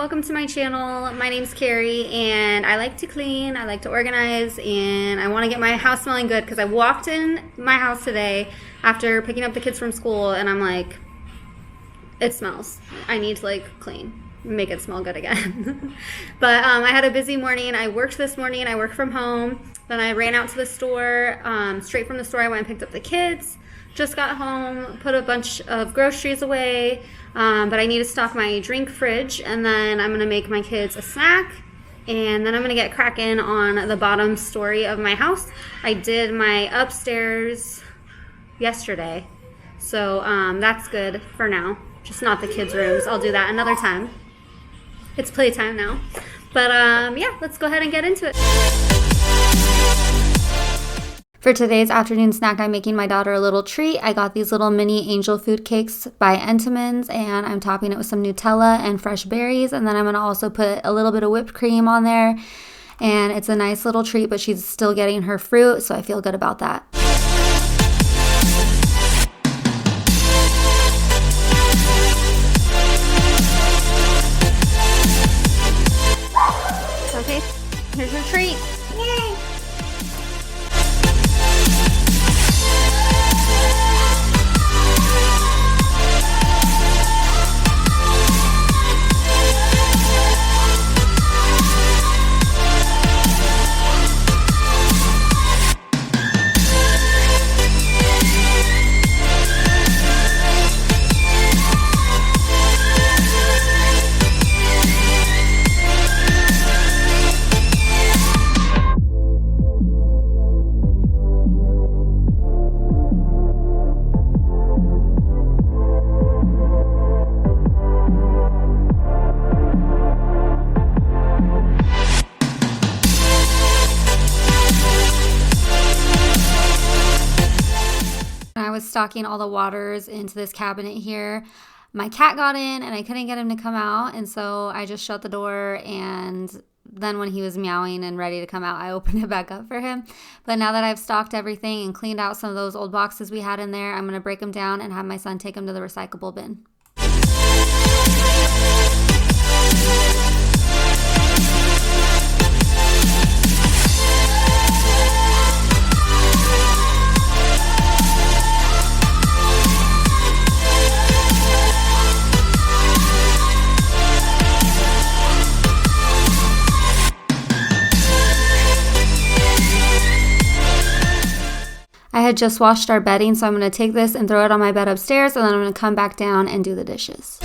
welcome to my channel. My name's Kari and I like to clean, I like to organize, and I want to get my house smelling good because I walked in my house today after picking up the kids from school and I'm like, it smells. I need to clean, make it smell good again. But I had a busy morning. I worked this morning, I worked from home. Then I ran out to the store. Straight from the store I went and picked up the kids. Just got home, put a bunch of groceries away, but I need to stock my drink fridge, and then I'm going to make my kids a snack, and then I'm going to get cracking on the bottom story of my house. I did my upstairs yesterday, so that's good for now. Just not the kids' rooms. I'll do that another time. It's playtime now. But yeah, let's go ahead and get into it. For today's afternoon snack, I'm making my daughter a little treat. I got these little mini angel food cakes by Entenmann's, and I'm topping it with some Nutella and fresh berries, and then I'm going to also put a little bit of whipped cream on there, and it's a nice little treat, but she's still getting her fruit, so I feel good about that. Okay, here's your treat. Yay! I was stocking all the waters into this cabinet here. My cat got in and I couldn't get him to come out, and so I just shut the door, and then when he was meowing and ready to come out, I opened it back up for him. But now that I've stocked everything and cleaned out some of those old boxes we had in there, I'm going to break them down and have my son take them to the recyclable bin. I had just washed our bedding, so I'm going to take this and throw it on my bed upstairs, and then I'm going to come back down and do the dishes.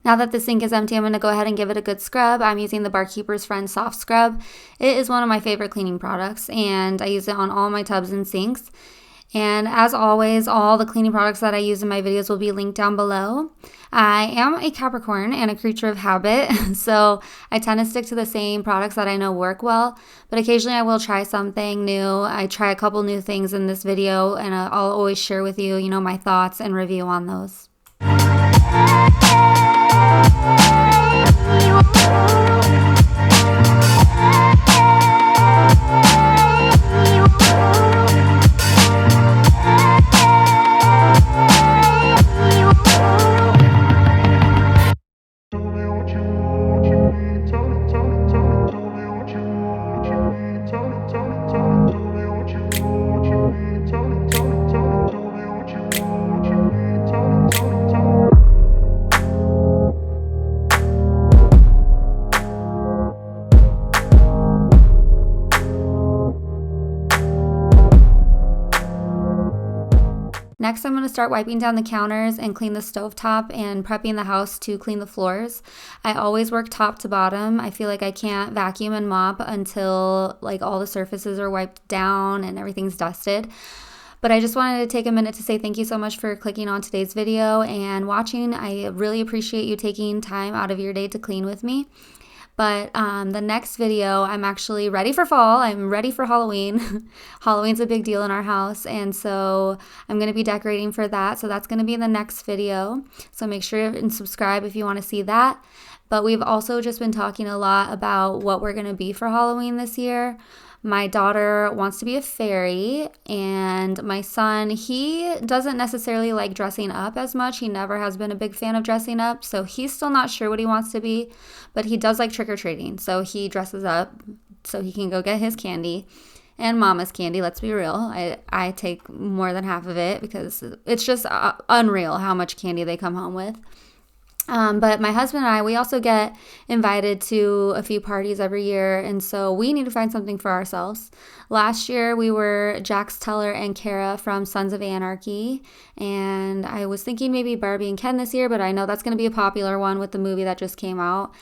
Now that the sink is empty, I'm going to go ahead and give it a good scrub. I'm using the Barkeeper's Friend Soft Scrub. It is one of my favorite cleaning products, and I use it on all my tubs and sinks. And as always, all the cleaning products that I use in my videos will be linked down below. I am a Capricorn and a creature of habit, so I tend to stick to the same products that I know work well, but occasionally I will try something new. I try a couple new things in this video, and I'll always share with you, my thoughts and review on those. Next, I'm going to start wiping down the counters and clean the stovetop and prepping the house to clean the floors. I always work top to bottom. I feel like I can't vacuum and mop until like all the surfaces are wiped down and everything's dusted. But I just wanted to take a minute to say thank you so much for clicking on today's video and watching. I really appreciate you taking time out of your day to clean with me. But the next video, I'm actually ready for fall. I'm ready for Halloween. Halloween's a big deal in our house, and so I'm going to be decorating for that. So that's going to be in the next video. So make sure and subscribe if you want to see that. But we've also just been talking a lot about what we're going to be for Halloween this year. My daughter wants to be a fairy, and my son, he doesn't necessarily like dressing up as much. He never has been a big fan of dressing up, so he's still not sure what he wants to be, but he does like trick-or-treating, so he dresses up so he can go get his candy. And mama's candy, let's be real. I take more than half of it because it's just unreal how much candy they come home with. But my husband and I, we also get invited to a few parties every year, and so we need to find something for ourselves. Last year, we were Jax Teller and Kara from Sons of Anarchy, and I was thinking maybe Barbie and Ken this year, but I know that's going to be a popular one with the movie that just came out.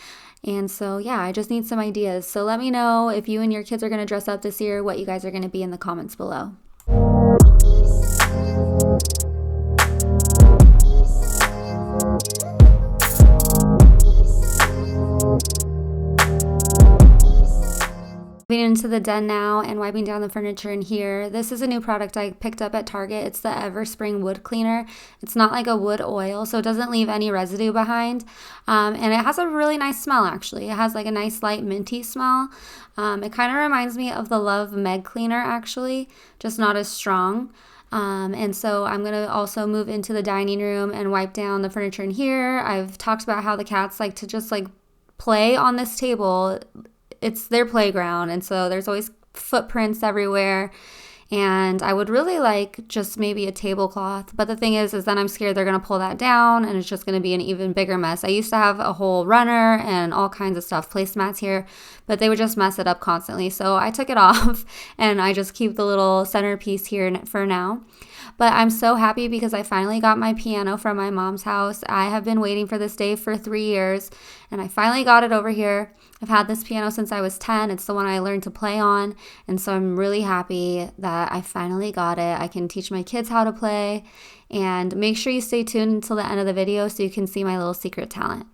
And so, yeah, I just need some ideas. So let me know if you and your kids are going to dress up this year, what you guys are going to be in the comments below. Moving into the den now and wiping down the furniture in here. This is a new product I picked up at Target. It's the Everspring wood cleaner. It's not like a wood oil, so it doesn't leave any residue behind. And it has a really nice smell, actually. It has like a nice light minty smell. It kind of reminds me of the Love Meg cleaner, actually, just not as strong. And so I'm going to also move into the dining room and wipe down the furniture in here. I've talked about how the cats like to just like play on this table. It's their playground, and so there's always footprints everywhere, and I would really like just maybe a tablecloth, but the thing is then I'm scared they're going to pull that down, and it's just going to be an even bigger mess. I used to have a whole runner and all kinds of stuff, placemats here, but they would just mess it up constantly, so I took it off, and I just keep the little centerpiece here for now. But I'm so happy because I finally got my piano from my mom's house. I have been waiting for this day for 3 years, and I finally got it over here. I've had this piano since I was 10. It's the one I learned to play on, and so I'm really happy that I finally got it. I can teach my kids how to play, and make sure you stay tuned until the end of the video so you can see my little secret talent.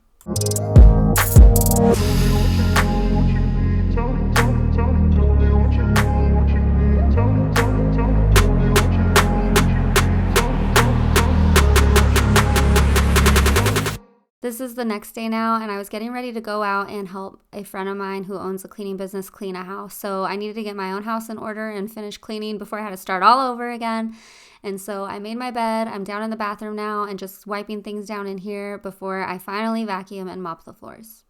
This is the next day now, and I was getting ready to go out and help a friend of mine who owns a cleaning business clean a house. So I needed to get my own house in order and finish cleaning before I had to start all over again. And so I made my bed. I'm down in the bathroom now and just wiping things down in here before I finally vacuum and mop the floors.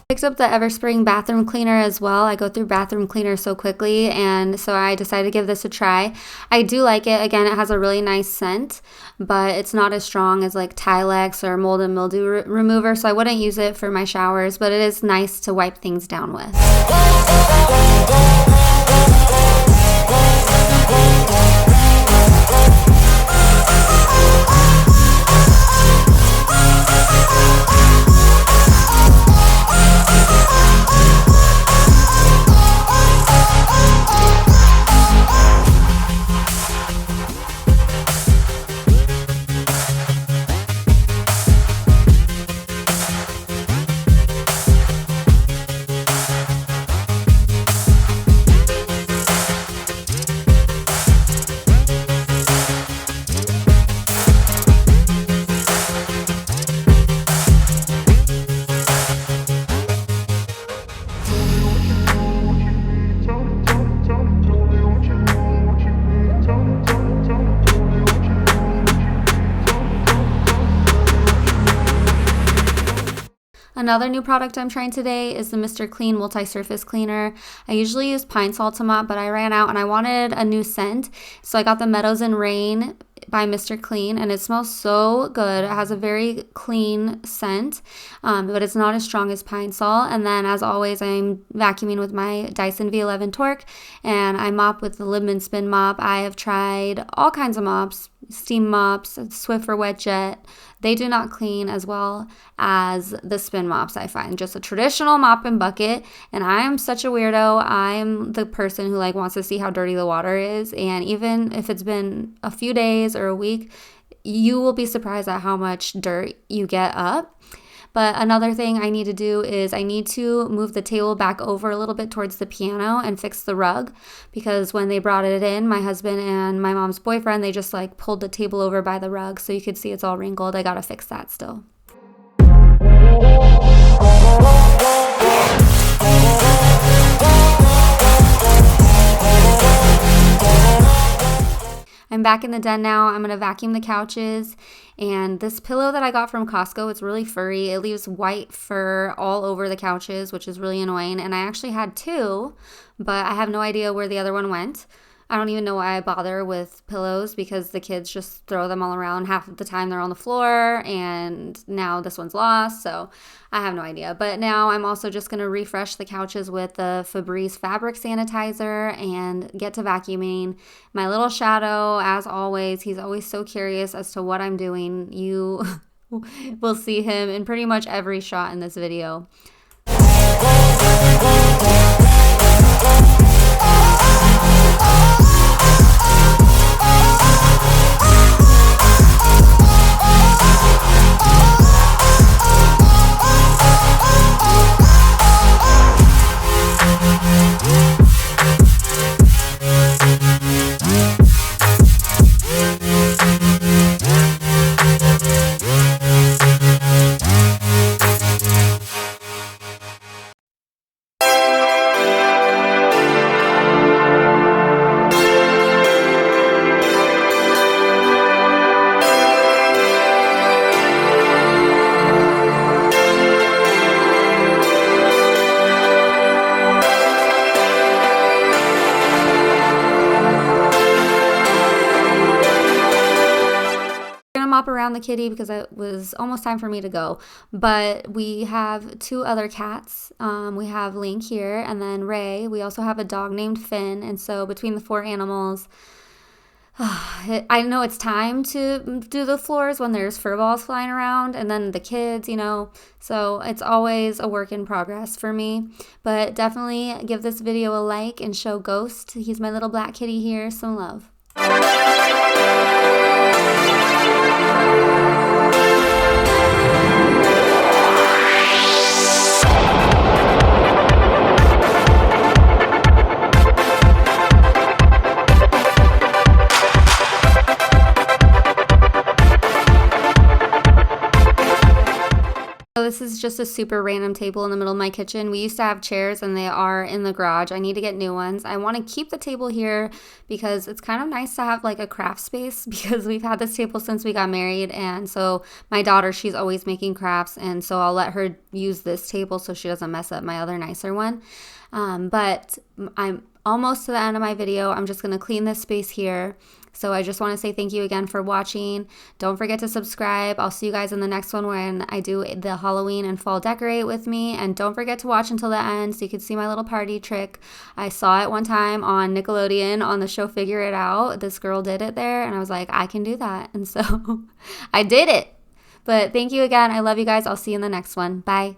Picked up the Everspring bathroom cleaner as well. I go through bathroom cleaner so quickly, and so I decided to give this a try. I do like it. Again, it has a really nice scent, but it's not as strong as like Tilex or mold and mildew remover, so I wouldn't use it for my showers, but it is nice to wipe things down with. Another new product I'm trying today is the Mr. Clean Multi-Surface Cleaner. I usually use Pine Sol to mop, but I ran out and I wanted a new scent. So I got the Meadows and Rain by Mr. Clean, and it smells so good. It has a very clean scent, but it's not as strong as Pine Sol. And then, as always, I'm vacuuming with my Dyson V11 Torque, and I mop with the Libman Spin Mop. I have tried all kinds of mops, steam mops, Swiffer Wet Jet. They do not clean as well as the spin mops, I find. Just a traditional mop and bucket, and I am such a weirdo. I'm the person who like wants to see how dirty the water is, and even if it's been a few days or a week, you will be surprised at how much dirt you get up. But another thing I need to do is I need to move the table back over a little bit towards the piano and fix the rug, because when they brought it in, my husband and my mom's boyfriend, they just like pulled the table over by the rug, so you could see it's all wrinkled. I gotta fix that still. I'm back in the den now. I'm going to vacuum the couches, and this pillow that I got from Costco, it's really furry. It leaves white fur all over the couches, which is really annoying, and I actually had two, but I have no idea where the other one went. I don't even know why I bother with pillows, because the kids just throw them all around. Half of the time they're on the floor, and now this one's lost, so I have no idea. But now I'm also just going to refresh the couches with the Febreze fabric sanitizer and get to vacuuming. My little shadow, as always, he's always so curious as to what I'm doing. You will see him in pretty much every shot in this video. Mop around the kitty because it was almost time for me to go, but we have two other cats. We have Link here, and then Ray. We also have a dog named Finn, and so between the four animals, I know it's time to do the floors when there's fur balls flying around, and then the kids, so it's always a work in progress for me. But definitely give this video a like and show Ghost, he's my little black kitty here, some love. So this is just a super random table in the middle of my kitchen. We used to have chairs and they are in the garage. I need to get new ones. I want to keep the table here because it's kind of nice to have like a craft space, because we've had this table since we got married, and so my daughter, she's always making crafts, and so I'll let her use this table so she doesn't mess up my other nicer one. But I'm almost to the end of my video. I'm just going to clean this space here. So I just want to say thank you again for watching. Don't forget to subscribe. I'll see you guys in the next one when I do the Halloween and fall decorate with me. And don't forget to watch until the end so you can see my little party trick. I saw it one time on Nickelodeon on the show Figure It Out. This girl did it there, and I was like, I can do that. And so I did it. But thank you again. I love you guys. I'll see you in the next one. Bye.